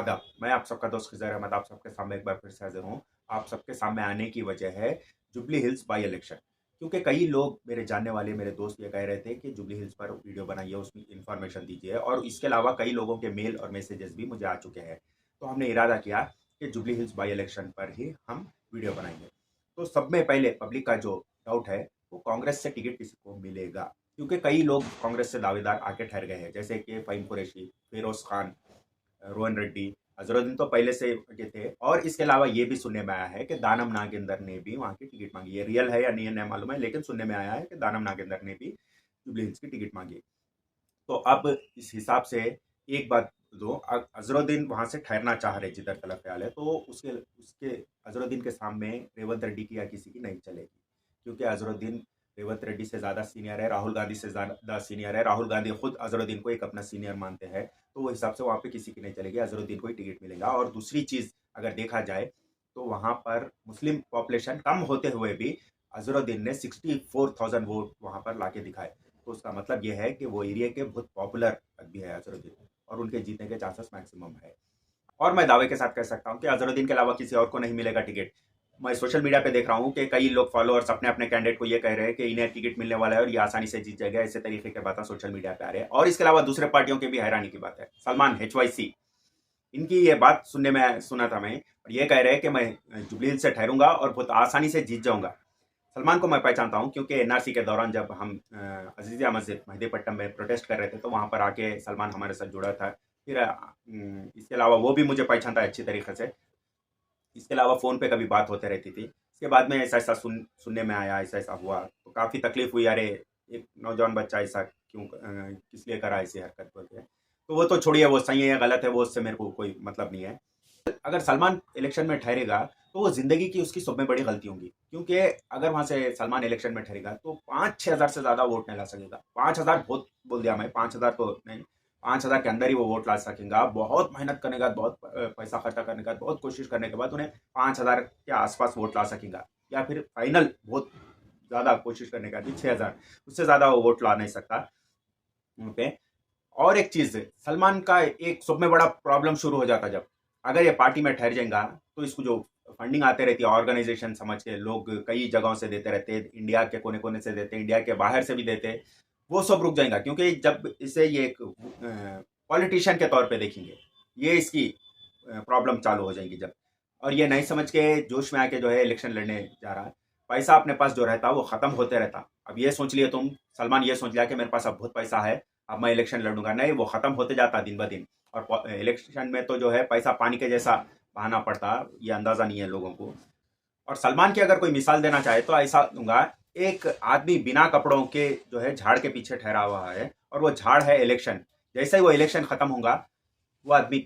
आदाब। मैं आप सबका दोस्त खिज़र अहमद आप सबके सामने एक बार फिर से हाज़िर हूँ। आप सबके सामने आने की वजह है जुबली हिल्स बाई इलेक्शन। क्योंकि कई लोग मेरे जानने वाले मेरे दोस्त ये कह रहे थे कि जुबली हिल्स पर वीडियो बनाइए, उसमें इन्फॉर्मेशन दीजिए, और इसके अलावा कई लोगों के मेल और मैसेजेस भी मुझे आ चुके हैं। तो हमने इरादा किया कि जुबली हिल्स बाई इलेक्शन पर ही हम वीडियो बनाएंगे। तो सब में पहले पब्लिक का जो डाउट है वो कांग्रेस से टिकट किसी को मिलेगा, क्योंकि कई लोग कांग्रेस से दावेदार आके ठहर गए हैं, जैसे कि फ़हीम कुरैशी, फिरोज़ खान, रोहन रेड्डी, अजहरुद्दीन तो पहले से के थे। और इसके अलावा ये भी सुनने में आया है कि दानम नागेंद्र ने भी वहाँ की टिकट मांगी है। रियल है या नहीं है नहीं मालूम है, लेकिन सुनने में आया है कि दानम नागेंद्र ने भी जुबली हिल्स की टिकट मांगी। तो अब इस हिसाब से एक बात दो, अजहरुद्दीन वहां से ठहरना चाह रहे जिधर तलक ख्याल है, तो उसके उसके अजहरुद्दीन के सामने रेवंत रेड्डी की या किसी की नहीं चलेगी, क्योंकि अजहरुद्दीन रेवंत रेड्डी से ज़्यादा सीनियर है, राहुल गांधी से ज़्यादा सीनियर है। राहुल गांधी खुद अजहरुद्दीन को एक अपना सीनियर मानते हैं। तो वो हिसाब से वहाँ पे किसी की नहीं चलेगी, अजहरुद्दीन को ही टिकट मिलेगा। और दूसरी चीज़ अगर देखा जाए तो वहाँ पर मुस्लिम पॉपुलेशन कम होते हुए भी अजहरुद्दीन ने 64,000 वोट वहाँ पर लाके दिखाए। तो उसका मतलब ये है कि वो एरिया के बहुत पॉपुलर भी है अजहरुद्दीन, और उनके जीतने के चांसेस मैक्सिमम है। और मैं दावे के साथ कह सकता हूँ कि अजहरुद्दीन के अलावा किसी और को नहीं मिलेगा टिकट। मैं सोशल मीडिया पे देख रहा हूँ कि कई लोग फॉलोअर्स अपने अपने कैंडिडेट को ये कह रहे हैं कि इन्हें टिकट मिलने वाला है और ये आसानी से जीत जाएगा, ऐसे तरीके की बातें सोशल मीडिया पे आ रहे हैं। और इसके अलावा दूसरे पार्टियों की भी हैरानी की बात है, सलमान HYC, इनकी ये बात सुना था मैं, और ये कह रहे हैं कि मैं जुबली हिल्स से ठहरूंगा और बहुत आसानी से जीत जाऊंगा। सलमान को मैं पहचानता हूँ, क्योंकि एनआरसी के दौरान जब हम अजीजिया मस्जिद मेहदीपट्टनम में प्रोटेस्ट कर रहे थे, तो वहाँ पर आके सलमान हमारे साथ जुड़ा था। फिर इसके अलावा वो भी मुझे पहचानता है अच्छी तरीके से। इसके अलावा फ़ोन पे कभी बात होते रहती थी। इसके बाद में ऐसा ऐसा सुनने में आया, ऐसा ऐसा हुआ, तो काफ़ी तकलीफ हुई। अरे एक नौजवान बच्चा ऐसा क्यों, किस लिए करा ऐसी हरकत बोल के। तो वो तो छोड़िए, वो सही है या गलत है, वो उससे मेरे को कोई मतलब नहीं है। अगर सलमान इलेक्शन में ठहरेगा तो वो जिंदगी की उसकी सब में बड़ी गलती होगी, क्योंकि अगर वहां से सलमान इलेक्शन में ठहरेगा तो 5-6 हज़ार से ज्यादा वोट नहीं ला सकेगा। 5 हज़ार बहुत बोल दिया मैं, 5 हज़ार तो नहीं, 5 हज़ार के अंदर ही वो वोट ला सकेगा। बहुत मेहनत करने के बाद, बहुत पैसा खर्चा करने के बाद, बहुत कोशिश करने के बाद उन्हें 5 हज़ार के आसपास वोट ला सकेगा, या फिर फाइनल बहुत ज्यादा कोशिश करने के बाद 6 हज़ार, उससे ज्यादा वो वोट ला नहीं सकता। ओके। और एक चीज, सलमान का एक सब में बड़ा प्रॉब्लम शुरू हो जाता जब अगर ये पार्टी में ठहर जाएगा, तो इसको जो फंडिंग आते रहती है ऑर्गेनाइजेशन समझ के, लोग कई जगहों से देते रहते हैं, इंडिया के कोने कोने से देते हैं, इंडिया के बाहर से भी देते हैं, वो सब रुक जाएगा। क्योंकि जब इसे ये एक पॉलिटिशियन के तौर पे देखेंगे, ये इसकी प्रॉब्लम चालू हो जाएगी जब। और ये नहीं समझ के जोश में आके जो है इलेक्शन लड़ने जा रहा है, पैसा अपने पास जो रहता वो खत्म होते रहता। अब ये सोच लिए तुम, सलमान ये सोच लिया कि मेरे पास अब बहुत पैसा है, अब मैं इलेक्शन लड़ूंगा, नहीं, वो खत्म होते जाता दिन ब दिन। और इलेक्शन में तो जो है पैसा पानी के जैसा बहाना पड़ता, ये अंदाजा नहीं है लोगों को। और सलमान की अगर कोई मिसाल देना चाहे तो ऐसा दूंगा, एक आदमी बिना कपड़ों के जो है झाड़ के पीछे ठहरा हुआ है, और वो झाड़ है इलेक्शन। जैसे ही वो इलेक्शन खत्म होगा, वो आदमी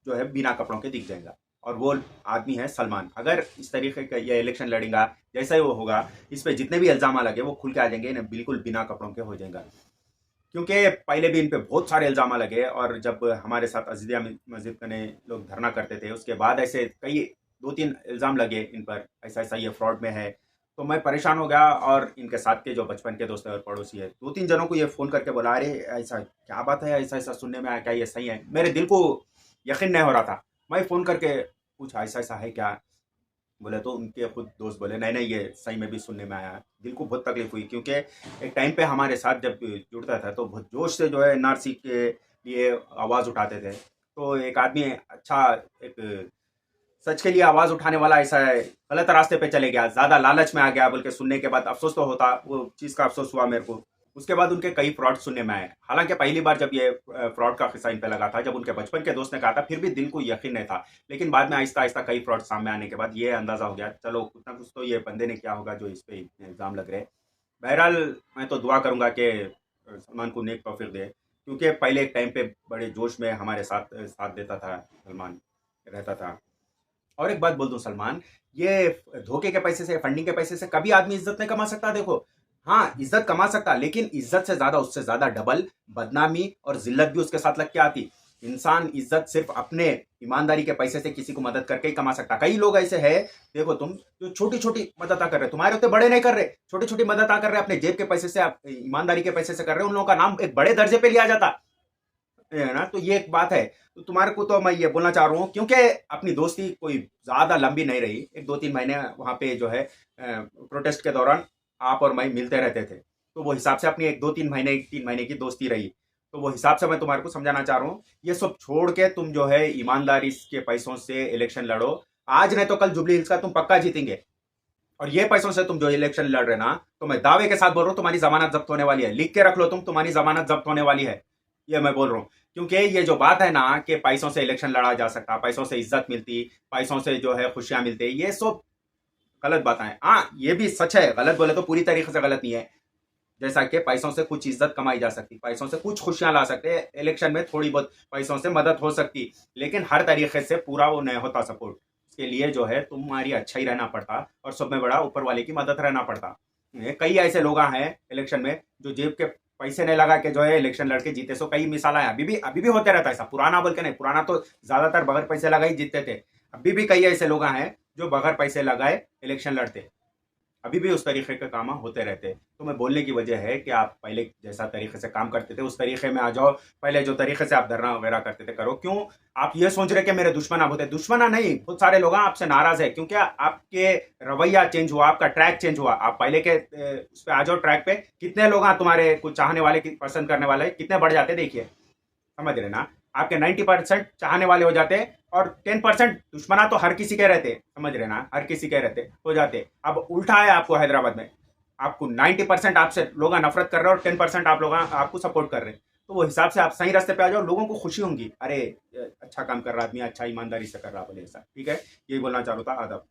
जो है बिना कपड़ों के दिख जाएगा, और वो आदमी है सलमान। अगर इस तरीके का ये इलेक्शन लड़ेगा, जैसा ही वो होगा, इस पे जितने भी इल्जाम लगे वो खुल के आ जाएंगे, बिल्कुल बिना कपड़ों के हो जाएगा। क्योंकि पहले भी इन पे बहुत सारे इल्जाम लगे, और जब हमारे साथ अजीजिया मस्जिद ने लोग धरना करते थे, उसके बाद ऐसे कई 2-3 इल्जाम लगे इन पर, ऐसा ऐसा ये फ्रॉड में है। तो मैं परेशान हो गया, और इनके साथ के जो बचपन के दोस्त है और पड़ोसी है, 2-3 जनों को ये फ़ोन करके बोला, अरे ऐसा क्या बात है, ऐसा ऐसा सुनने में आया, क्या ये सही है? मेरे दिल को यकीन नहीं हो रहा था। मैं फ़ोन करके पूछा, ऐसा ऐसा है क्या? बोले तो उनके खुद दोस्त बोले, नहीं नहीं, ये सही में भी सुनने में आया। दिल को बहुत तकलीफ हुई, क्योंकि एक टाइम पे हमारे साथ जब जुड़ता था तो बहुत जोश से जो है एनआरसी के लिए आवाज़ उठाते थे। तो एक आदमी अच्छा, एक सच के लिए आवाज़ उठाने वाला ऐसा है, गलत रास्ते पे चले गया, ज़्यादा लालच में आ गया, बोल के सुनने के बाद अफसोस तो होता, वो चीज़ का अफसोस हुआ मेरे को। उसके बाद उनके कई फ्रॉड सुनने में आए। हालांकि पहली बार जब ये फ्रॉड का किस्सा इन पे लगा था, जब उनके बचपन के दोस्त ने कहा था, फिर भी दिल को यकीन नहीं था। लेकिन बाद में आहिस्ता आहिस्ता कई फ्रॉड सामने आने के बाद ये अंदाजा हो गया, चलो कुछ ना कुछ तो ये बंदे ने क्या होगा जो इस पे इतने इल्ज़ाम लग रहे हैं। बहरहाल मैं तो दुआ करूंगा कि सलमान को नेक तौफीक दे, क्योंकि पहले एक टाइम पे बड़े जोश में हमारे साथ साथ देता था, सलमान रहता था। और एक बात बोल दूं, सलमान ये धोखे के पैसे से, फंडिंग के पैसे से कभी आदमी इज्जत नहीं कमा सकता। देखो, हाँ इज्जत कमा सकता, लेकिन इज्जत से ज्यादा, उससे ज्यादा डबल बदनामी और जिल्लत भी उसके साथ लग के आती। इंसान इज्जत सिर्फ अपने ईमानदारी के पैसे से किसी को मदद करके ही कमा सकता। कई लोग ऐसे हैं, देखो तुम, जो छोटी छोटी मदद कर रहे, तुम्हारे उतने बड़े नहीं कर रहे, छोटी छोटी मदद कर रहे, अपने जेब के पैसे से, ईमानदारी के पैसे से कर रहे, उन लोगों का नाम एक बड़े दर्जे पे लिया जाता। है ना। तो ये एक बात है। तो तुम्हारे को तो मैं ये बोलना चाह रहा हूँ, क्योंकि अपनी दोस्ती कोई ज़्यादा लंबी नहीं रही, एक 2-3 महीने वहाँ पे जो है प्रोटेस्ट के दौरान आप और मैं मिलते रहते थे, तो वो हिसाब से अपनी एक 2-3 महीने 3 महीने की दोस्ती रही। तो वो हिसाब से मैं तुम्हारे को समझाना चाह रहा हूँ, ये सब छोड़ के तुम जो है ईमानदारी के पैसों से इलेक्शन लड़ो। आज नहीं तो कल जुबली हिल्स का तुम पक्का जीतेंगे। और ये पैसों से तुम जो इलेक्शन लड़ रहे ना, तो मैं दावे के साथ बोल रहा हूँ तुम्हारी जमानत जब्त होने वाली है। लिख के रख लो तुम, तुम्हारी जमानत जब्त होने वाली है। ये मैं बोल रहा हूँ, क्योंकि ये जो बात है ना कि पैसों से इलेक्शन लड़ा जा सकता, पैसों से इज्जत मिलती, पैसों से जो है खुशियां मिलती, ये सब गलत बातें हैं। हाँ, ये भी सच है, गलत बोले तो पूरी तरीके से गलत नहीं है। जैसा कि पैसों से कुछ इज्जत कमाई जा सकती, पैसों से कुछ खुशियां ला सकते, इलेक्शन में थोड़ी बहुत पैसों से मदद हो सकती, लेकिन हर तरीके से पूरा वो नहीं होता सपोर्ट। उसके लिए जो है तुम्हारी अच्छा ही रहना पड़ता, और सब में बड़ा ऊपर वाले की मदद रहना पड़ता। कई ऐसे लोग हैं इलेक्शन में जो जेब के पैसे नहीं लगा के जो है इलेक्शन लड़के जीते। सो कई मिसाल है, अभी भी होते रहता है ऐसा। पुराना बोल के नहीं, पुराना तो ज्यादातर बगैर पैसे लगाए ही जीतते थे। अभी भी कई ऐसे लोग हैं जो बगैर पैसे लगाए इलेक्शन लड़ते, अभी भी उस तरीके के काम होते रहते। तो मैं बोलने की वजह है कि आप पहले जैसा तरीके से काम करते थे उस तरीके में आ जाओ। पहले जो तरीके से आप धरना वगैरह करते थे करो। क्यों आप ये सोच रहे कि मेरे दुश्मन होते? दुश्मना नहीं, बहुत सारे लोग आपसे नाराज है क्योंकि आपके रवैया चेंज हुआ, आपका ट्रैक चेंज हुआ। आप पहले के उस पर आ जाओ ट्रैक पे, कितने लोग तुम्हारे कुछ चाहने वाले, पसंद करने वाले कितने बढ़ जाते देखिए। समझ रहे ना, आपके 90% चाहने वाले हो जाते, और 10% दुश्मना तो हर किसी के रहते। समझ रहे ना, हर किसी के रहते हो जाते। अब उल्टा है आपको हैदराबाद में, आपको 90% आपसे लोग नफरत कर रहे हैं और 10% आप लोग आपको सपोर्ट कर रहे हैं। तो वो हिसाब से आप सही रास्ते पे आ जाओ, लोगों को खुशी होंगी, अरे अच्छा काम कर रहा आदमी, अच्छा ईमानदारी से कर रहा बोले ऐसा। ठीक है, यही बोलना चाह रहा था। आदाब।